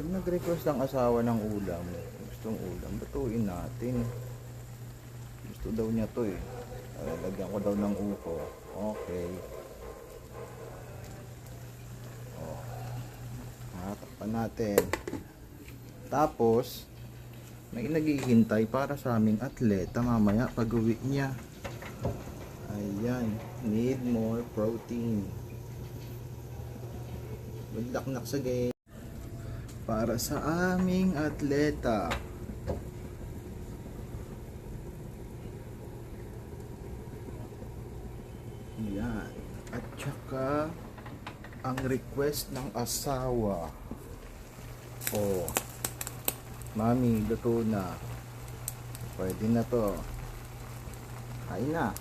nag-request ng asawa ng ulam, gustong ulam, lutuin natin. Gusto daw niya to eh. Lagyan ko daw ng upo. Okay. Oh, takpan natin. Tapos, may naghihintay para sa aming atleta mamaya pag uwi niya. Ayan, need more protein. Good luck nak sa game. Para sa aming atleta. Ayan. At saka, ang request ng asawa. Oh, mami, luto na. Pwede na to. Kain na.